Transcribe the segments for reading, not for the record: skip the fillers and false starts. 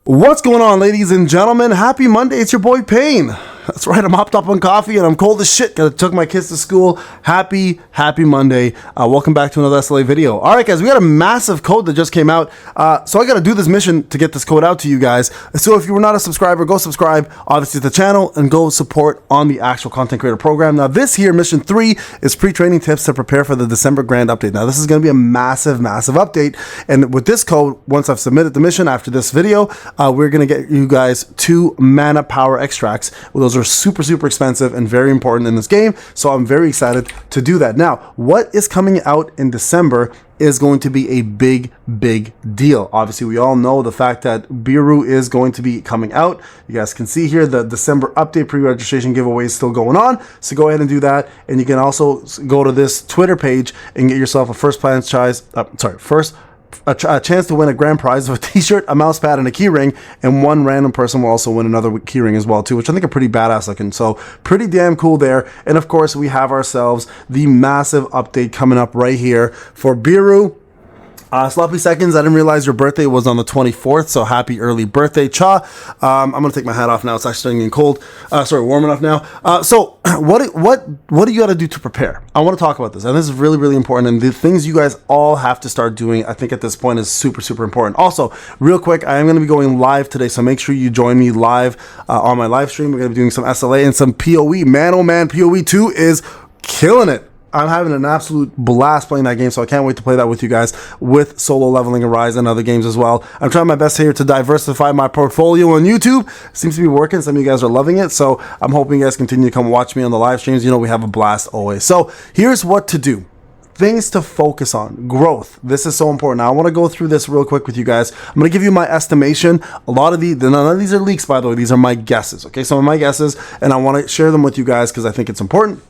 What's going on, ladies and gentlemen? Happy Monday. It's your boy Payne. That's right, I'm hopped up on coffee and I'm cold as shit because I took my kids to school. Happy Monday. Welcome back to another SLA video. All right, guys, we got a massive code that just came out. So I got to do this mission to get this code out to you guys. So if you were not a subscriber, go subscribe, obviously, to the channel and go support on the actual content creator program. Now, this here, mission 3, is pre-training tips to prepare for the December grand update. Now, this is going to be a massive update. And with this code, once I've submitted the mission after this video, we're going to get you guys 2 mana power extracts. Well, those are super expensive and very important in this game, so I'm very excited to do that. Now, what is coming out in December is going to be a big deal. Obviously, we all know the fact that Biru is going to be coming out. You guys can see here the December update pre-registration giveaway is still going on, so go ahead and do that. And you can also go to this Twitter page and get yourself a chance to win a grand prize of a t-shirt, a mouse pad, and a keyring, and one random person will also win another keyring as well too, which I think are pretty badass looking. So pretty damn cool there. And of course, we have ourselves the massive update coming up right here for Biru. Sloppy seconds, I didn't realize your birthday was on the 24th, so happy early birthday, Cha. I'm gonna take my hat off now. It's actually starting getting cold. Warm enough now. So what do you got to do to prepare? I want to talk about this, and this is really important. And the things you guys all have to start doing, I think at this point, is super important. Also, real quick, I am going to be going live today, so make sure you join me live on my live stream. We're going to be doing some SLA and some PoE. Man, oh man, PoE 2 is killing it. I'm having an absolute blast playing that game, so I can't wait to play that with you guys with solo leveling Arise and other games as well. I'm trying my best here to diversify my portfolio on YouTube. Seems to be working. Some of you guys are loving it, so I'm hoping you guys continue to come watch me on the live streams. You know, we have a blast always. So here's what to do. Things to focus on. Growth. This is so important. Now, I want to go through this real quick with you guys. I'm going to give you my estimation. None of these are leaks, by the way. These are my guesses. Okay, some of my guesses, and I want to share them with you guys because I think it's important.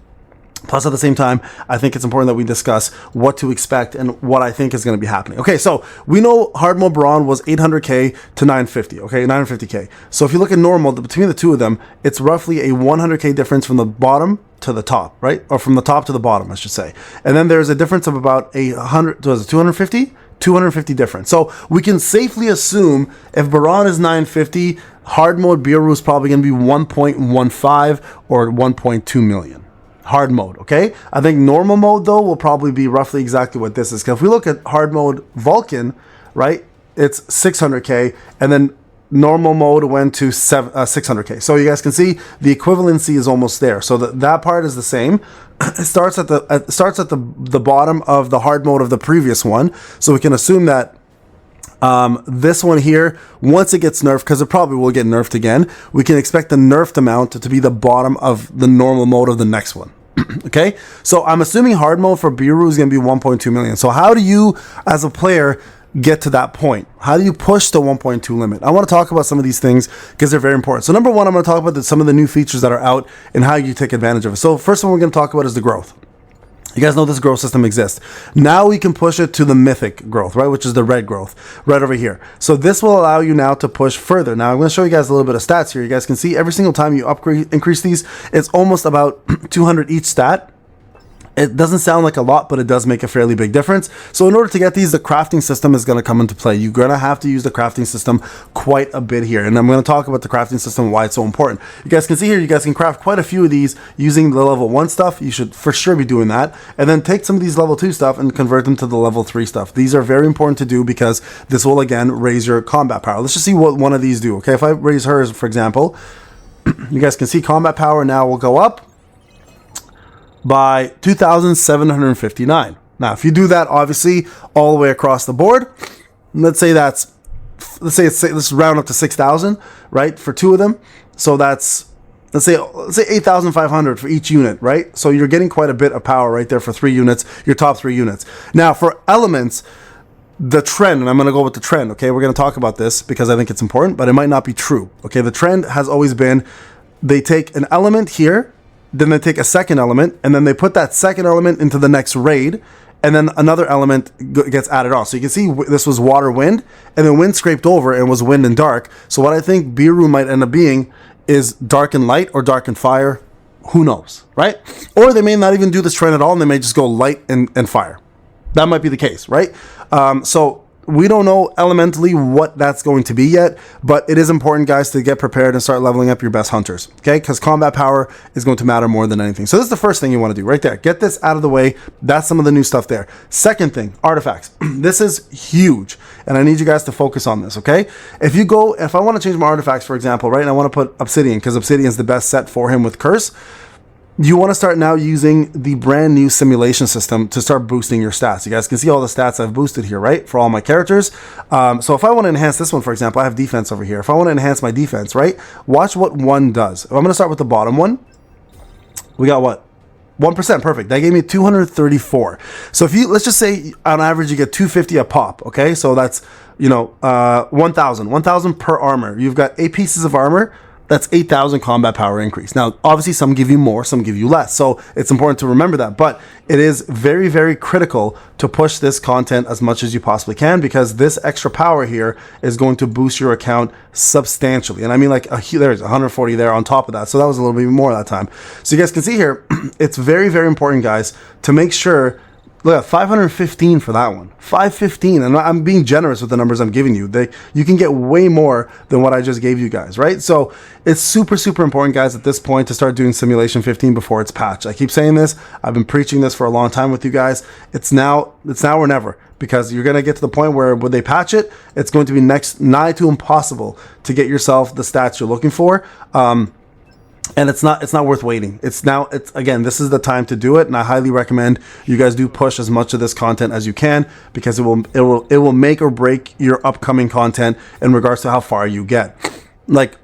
Plus, at the same time, I think it's important that we discuss what to expect and what I think is going to be happening. Okay, so we know hard mode Baron was 800k to 950, okay, 950k. So if you look at normal, between the two of them, it's roughly a 100k difference from the bottom to the top, right? Or from the top to the bottom, I should say. And then there's a difference of about 250? 250 difference. So we can safely assume if Baron is 950, hard mode Biru is probably going to be 1.15 or 1.2 million. Hard mode, okay? I think normal mode, though, will probably be roughly exactly what this is. Because if we look at hard mode Vulcan, right, it's 600k, and then normal mode went to 600k. So you guys can see the equivalency is almost there. So that part is the same. It starts at the bottom of the hard mode of the previous one. So we can assume that this one here, once it gets nerfed, because it probably will get nerfed again, we can expect the nerfed amount to be the bottom of the normal mode of the next one. Okay, so I'm assuming hard mode for Biru is going to be 1.2 million. So how do you, as a player, get to that point? How do you push the 1.2 limit? I want to talk about some of these things because they're very important. So number one, I'm going to talk about some of the new features that are out and how you take advantage of it. So first one we're going to talk about is the growth. You guys know this growth system exists. Now we can push it to the mythic growth, right? Which is the red growth right over here. So this will allow you now to push further. Now I'm going to show you guys a little bit of stats here. You guys can see every single time you increase these, it's almost about 200 each stat. It doesn't sound like a lot, but it does make a fairly big difference. So in order to get these, the crafting system is going to come into play. You're going to have to use the crafting system quite a bit here. And I'm going to talk about the crafting system and why it's so important. You guys can see here, you guys can craft quite a few of these using the level 1 stuff. You should for sure be doing that. And then take some of these level 2 stuff and convert them to the level 3 stuff. These are very important to do because this will, again, raise your combat power. Let's just see what one of these do. Okay, if I raise hers, for example, you guys can see combat power now will go up by 2,759. Now, if you do that, obviously, all the way across the board, let's let's round up to 6,000, right, for 2 of them. So that's, let's say 8,500 for each unit, right? So you're getting quite a bit of power right there for 3 units, your top 3 units. Now, for elements, the trend, and I'm going to go with the trend, okay? We're going to talk about this because I think it's important, but it might not be true, okay? The trend has always been they take an element here, then they take a second element, and then they put that second element into the next raid, and then another element gets added on. So you can see this was water, wind, and then wind scraped over and was wind and dark. So what I think Biru might end up being is dark and light or dark and fire. Who knows, right? Or they may not even do this trend at all, and they may just go light and fire. That might be the case, right? So we don't know elementally what that's going to be yet, but it is important, guys, to get prepared and start leveling up your best hunters, okay? Because combat power is going to matter more than anything. So this is the first thing you want to do right there. Get this out of the way. That's some of the new stuff there. Second thing, artifacts. This is huge, and I need you guys to focus on this, okay? If I want to change my artifacts, for example, right, and I want to put Obsidian, because Obsidian is the best set for him with Curse, you want to start now using the brand new simulation system to start boosting your stats. You guys can see all the stats I've boosted here, right, for all my characters. So if I want to enhance this one, for example, I have defense over here. If I want to enhance my defense, right, watch what one does. I'm going to start with the bottom one. We got what? 1%, perfect. That gave me 234. So if you, let's just say on average you get 250 a pop, okay? So that's, 1,000 per armor. You've got 8 pieces of armor. That's 8,000 combat power increase. Now, obviously, some give you more, some give you less. So it's important to remember that. But it is very, very critical to push this content as much as you possibly can, because this extra power here is going to boost your account substantially. And I mean, like, there's 140 there on top of that. So that was a little bit more that time. So you guys can see here, it's very, very important, guys, to make sure. Look at 515 for that one. 515, and I'm being generous with the numbers I'm giving you. You can get way more than what I just gave you guys, right? So it's super, super important, guys, at this point to start doing Simulation 15 before it's patched. I keep saying this. I've been preaching this for a long time with you guys. It's now or never, because you're going to get to the point where when they patch it, it's going to be nigh to impossible to get yourself the stats you're looking for. And it's not worth waiting. Again, this is the time to do it, and I highly recommend you guys do push as much of this content as you can, because it will make or break your upcoming content in regards to how far you get. Like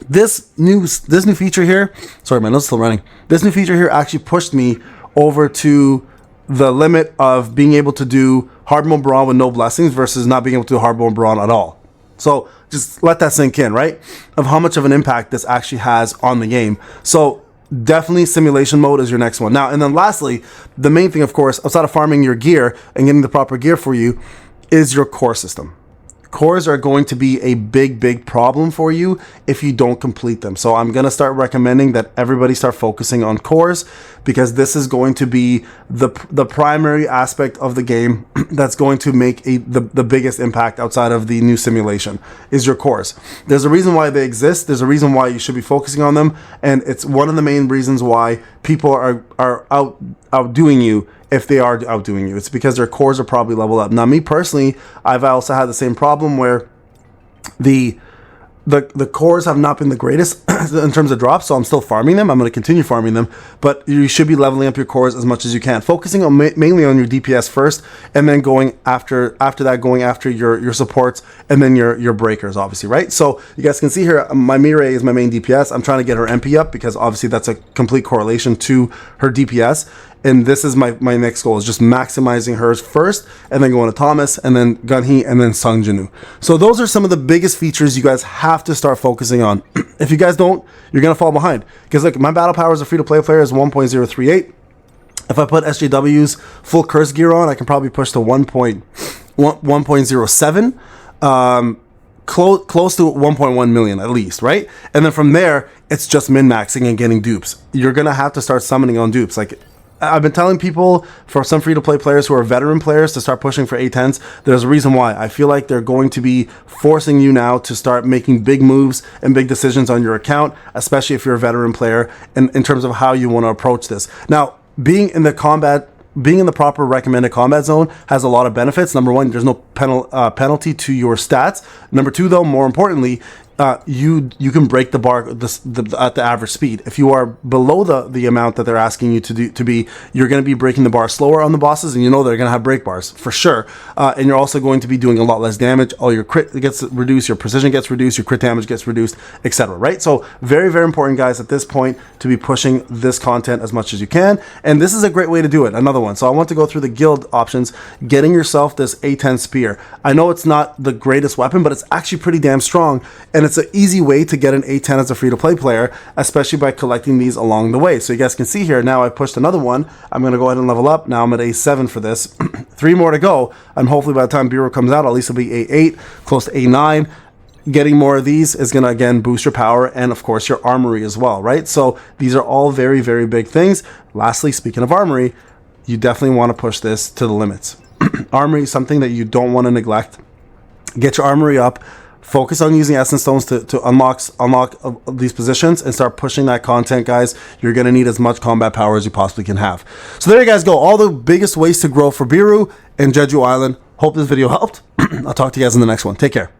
this new feature here. Sorry, my note's still running. This new feature here actually pushed me over to the limit of being able to do hard mode brawn with no blessings versus not being able to do hard mode brawn at all. So just let that sink in, right? Of how much of an impact this actually has on the game. So definitely simulation mode is your next one. Now, and then lastly, the main thing, of course, outside of farming your gear and getting the proper gear for you, is your core system. Cores are going to be a big, big problem for you if you don't complete them. So I'm going to start recommending that everybody start focusing on cores, because this is going to be the primary aspect of the game that's going to make the biggest impact outside of the new simulation is your cores. There's a reason why they exist. There's a reason why you should be focusing on them. And it's one of the main reasons why people are outdoing you. If they are outdoing you, it's because their cores are probably leveled up. Now, me personally, I've also had the same problem where the cores have not been the greatest in terms of drops, so I'm still farming them. I'm going to continue farming them, but you should be leveling up your cores as much as you can, focusing on mainly on your DPS first, and then going after that, going after your supports, and then your breakers, obviously, right? So you guys can see here, my Mireille is my main DPS. I'm trying to get her MP up, because obviously that's a complete correlation to her DPS. And this is my next goal, is just maximizing hers first, and then going to Thomas, and then Gunhee, and then Sung Jinu. So those are some of the biggest features you guys have to start focusing on. If you guys don't, you're going to fall behind. Because look, my battle power as a free-to-play player is 1.038. If I put SJW's full curse gear on, I can probably push to 1.07. Close to 1.1 million at least, right? And then from there, it's just min-maxing and getting dupes. You're going to have to start summoning on dupes. Like, I've been telling people, for some free-to-play players who are veteran players, to start pushing for A10s. There's a reason why. I feel like they're going to be forcing you now to start making big moves and big decisions on your account, especially if you're a veteran player, in terms of how you want to approach this. Now, being in the proper recommended combat zone has a lot of benefits. Number one, there's no penalty to your stats. Number two, though, more importantly, you can break the bar at the average speed. If you are below the amount that they're asking you to be, you're going to be breaking the bar slower on the bosses, and you know they're going to have break bars for sure. And you're also going to be doing a lot less damage. All your crit gets reduced, your precision gets reduced, your crit damage gets reduced, etc. Right? So very, very important, guys, at this point to be pushing this content as much as you can. And this is a great way to do it. Another one. So I want to go through the guild options, getting yourself this A10 spear. I know it's not the greatest weapon, but it's actually pretty damn strong. And it's an easy way to get an A10 as a free-to-play player, especially by collecting these along the way. So you guys can see here, now I pushed another one. I'm going to go ahead and level up. Now I'm at A7 for this. 3 more to go. And hopefully by the time Bureau comes out, at least it'll be A8, close to A9. Getting more of these is going to, again, boost your power and, of course, your armory as well, right? So these are all very, very big things. Lastly, speaking of armory, you definitely want to push this to the limits. Armory is something that you don't want to neglect. Get your armory up. Focus on using essence stones to unlock these positions and start pushing that content, guys. You're going to need as much combat power as you possibly can have. So there you guys go. All the biggest ways to grow for Biru and Jeju Island. Hope this video helped. I'll talk to you guys in the next one. Take care.